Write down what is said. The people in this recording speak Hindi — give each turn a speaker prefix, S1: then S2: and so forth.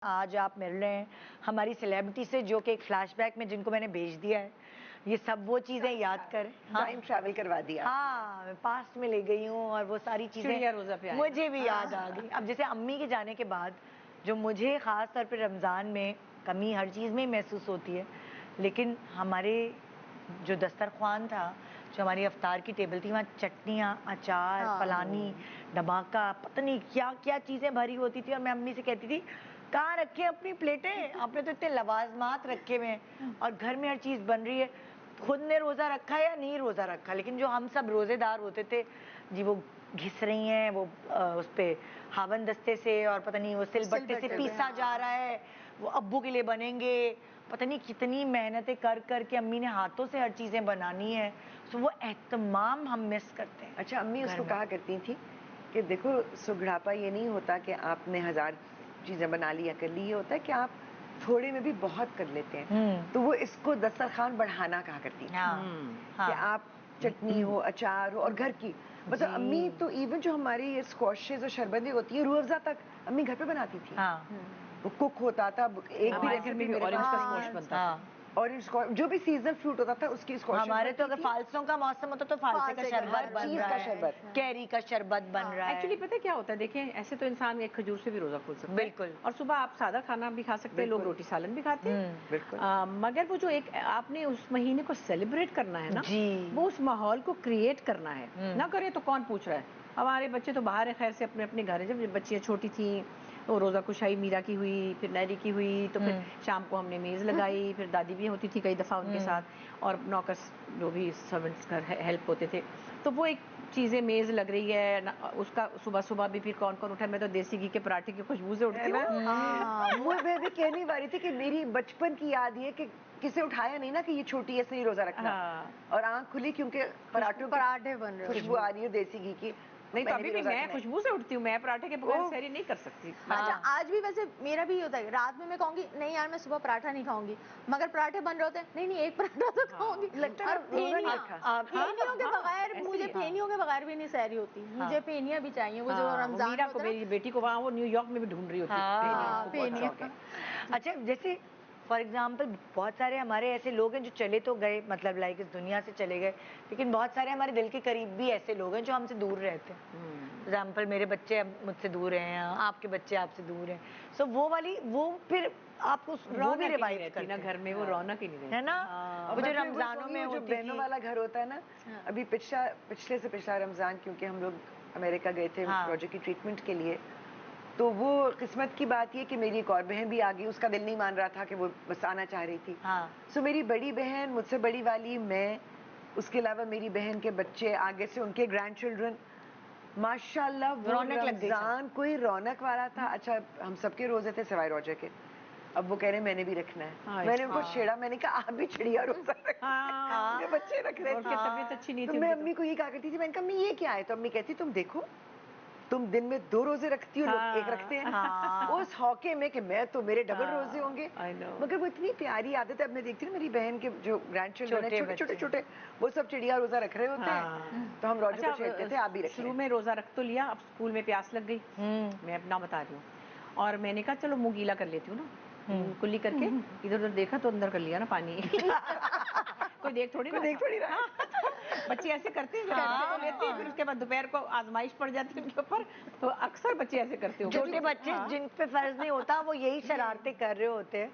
S1: आज आप मिल रहे हैं हमारी सेलिब्रिटी से जो कि एक फ्लैशबैक में जिनको मैंने भेज दिया है। ये सब वो चीजें याद करें।
S2: टाइम ट्रैवल करवा दिया।
S1: हाँ, मैं पास्ट में ले गई हूँ और वो सारी चीजें मुझे भी याद आ गई। अब जैसे अम्मी के जाने के बाद जो मुझे खास तौर पे रमजान में कमी हर चीज में महसूस होती है, लेकिन हमारे जो दस्तरख्वान था, जो हमारी अफ्तार की टेबल थी, वहाँ चटनियाँ, अचार, फलानी, धमाका, पता नहीं क्या क्या चीजें भरी होती थी। और मैं अम्मी से कहती थी, कहाँ रखे अपनी प्लेटें, आपने तो इतने लवाजमात रखे हुए हैं और घर में हर चीज बन रही है। खुद ने रोजा रखा या नहीं रोजा रखा, लेकिन जो हम सब रोजेदार होते थे जी, वो घिस रही हैं, वो उस पे हावन दस्ते से और पता नहीं वो सिलबट्टे से पीसा जा रहा है, वो अब्बू के लिए बनेंगे, पता नहीं कितनी मेहनतें कर कर के अम्मी ने हाथों से हर चीजें बनानी है। तो वो एहतमाम हम मिस करते हैं।
S2: अच्छा, अम्मी उसको कहा करती थी कि देखो, सुगड़ापा ये नहीं होता कि आपने 1000 चीजें बना ली या कर ली, ये होता है कि आप थोड़े में भी बहुत कर लेते हैं। तो वो इसको दस्तरखान बढ़ाना कहा करती थी। कि आप चटनी हो, अचार हो और घर की, मतलब अम्मी तो इवन जो हमारी ये स्क्वॉशेज और शरबतें होती है, रूह अफ़ज़ा तक अम्मी घर पे बनाती थी। वो कुक होता था, एक भी रेसिपी मेरे
S3: ऑरेंज का स्क्वॉश बनता था।
S2: ऑरेंज स्क्वॉश, जो भी सीजनल फ्रूट होता था उसकी स्क्वॉश।
S1: हमारे तो अगर फालसों का मौसम होता तो फालसे का शरबत बन रहा है, कैरी का शरबत बन रहा है।
S3: एक्चुअली पता है क्या होता है, देखें ऐसे तो इंसान एक खजूर से भी रोजा खोल सकता है,
S1: बिल्कुल,
S3: और सुबह आप सादा खाना भी खा सकते हैं, लोग रोटी सालन भी खाते हैं,
S2: बिल्कुल।
S3: मगर वो जो एक आपने उस महीने को सेलिब्रेट करना है ना, वो उस माहौल को क्रिएट करना है। ना करे तो कौन पूछ रहा है। हमारे बच्चे तो बाहर है, खैर से अपने अपने घर है। जब बच्चियाँ छोटी थी तो रोज़ा कुशाई मीरा की हुई, फिर नैरी की हुई, तो फिर शाम को हमने मेज़ लगाई, फिर दादी भी होती थी कई दफ़ा उनके साथ, और नौकर्स जो भी सर्वेंट्स घर हेल्प होते थे। तो वो एक चीज़ें मेज़ लग रही है ना, उसका सुबह सुबह भी फिर कौन कौन उठा। मैं तो देसी घी के पराठे की खुशबू से उठती हूँ।
S2: वो मैं भी कहने वाली थी कि मेरी बचपन की याद ये कि किसे उठाया नहीं ना कि ये छोटी ऐसे ही रोजा रखना, और आंख खुली क्योंकि पराठे बन रहे, खुशबू आ रही है देसी घी की।
S3: नहीं तो अभी भी मैं खुशबू से उठती हूँ, मैं पराठे के बगैर सहरी नहीं कर सकती।
S4: अच्छा, आज भी वैसे मेरा भी होता है, रात में मैं कहूंगी नहीं यार मैं सुबह पराठा नहीं खाऊंगी, मगर पराठे बन रहे होते हैं, नहीं नहीं एक पराठा तो खाऊंगी। और फेनियों के बगैर, मुझे फेनियों के बगैर भी नहीं सहरी होती, मुझे फेनियां भी चाहिए। वो जो रमजान
S3: मीरा को, मेरी बेटी को वहाँ वो न्यूयॉर्क में भी ढूंढ रही होती है।
S1: अच्छा, जैसे फॉर एग्जाम्पल बहुत सारे हमारे ऐसे लोग हैं जो चले तो गए, मतलब लाइक इस दुनिया से चले गए, लेकिन बहुत सारे हमारे दिल के करीब भी ऐसे लोग हैं जो हमसे दूर रहते हैं। एग्जाम्पल मेरे बच्चे मुझसे दूर हैं, आपके बच्चे आपसे दूर हैं। सो वो वाली, वो फिर आपको वो भी रिवाइव करती
S3: ना घर में, वो रौनक ही नहीं रहती
S1: है ना। वो जो रमजानों में
S2: जो बहनों वाला घर होता है ना, अभी पिछले से पिछला रमजान, क्योंकि हम लोग अमेरिका गए थे प्रोजेक्ट की ट्रीटमेंट के लिए, तो वो किस्मत की बात ये कि मेरी एक और बहन भी आ गई। उसका दिल नहीं मान रहा था कि वो बस आना चाह रही थी। सो मेरी बड़ी बहन, मुझसे बड़ी वाली, मैं, उसके अलावा मेरी बहन के बच्चे, आगे से उनके ग्रैंड चिल्ड्रन, माशाल्लाह वो रमजान कोई रौनक वाला था। अच्छा, हम सबके रोजे थे सिवाय रोजे के। अब वो कह रहे मैंने भी रखना है। मैंने उनको छेड़ा, मैंने कहा आप भी चिड़िया रोजा रखना, बच्चे रख रहे थे,
S3: तबीयत अच्छी नहीं थी।
S2: तो मैं अम्मी को ये कहा करती थी, मैंने कहा अम्मी ये क्या है, तो अम्मी कहती तुम देखो, तुम दिन में 2 रोजे रखती हो, लोग 1 रखते हैं। उस हौके में कि मैं तो, मेरे डबल रोजे होंगे। मगर वो इतनी प्यारी आदत है। अब मैं देखती हूँ मेरी बहन के जो ग्रैंड चिल्ड्रन है, छोटे छोटे छोटे, वो सब चिड़िया रोजा रख रहे होते हैं, तो हम रोजे को छेड़ते थे आप भी रखें।
S3: शुरू में रोजा रख तो लिया, अब स्कूल में प्यास लग गई, मैं अपना बता रही हूँ, और मैंने कहा चलो मुंह गीला कर लेती हूँ ना, कुल्ली करके इधर उधर देखा तो अंदर कर लिया ना पानी। कोई देख थोड़ी रहा। बच्चे ऐसे करते हैं, तो लेते हैं, फिर उसके बाद दोपहर को आजमाइश पड़ जाती है उनके ऊपर, तो अक्सर बच्चे ऐसे करते हैं।
S1: छोटे बच्चे जिन पे फर्ज नहीं होता वो यही शरारतें कर रहे होते हैं।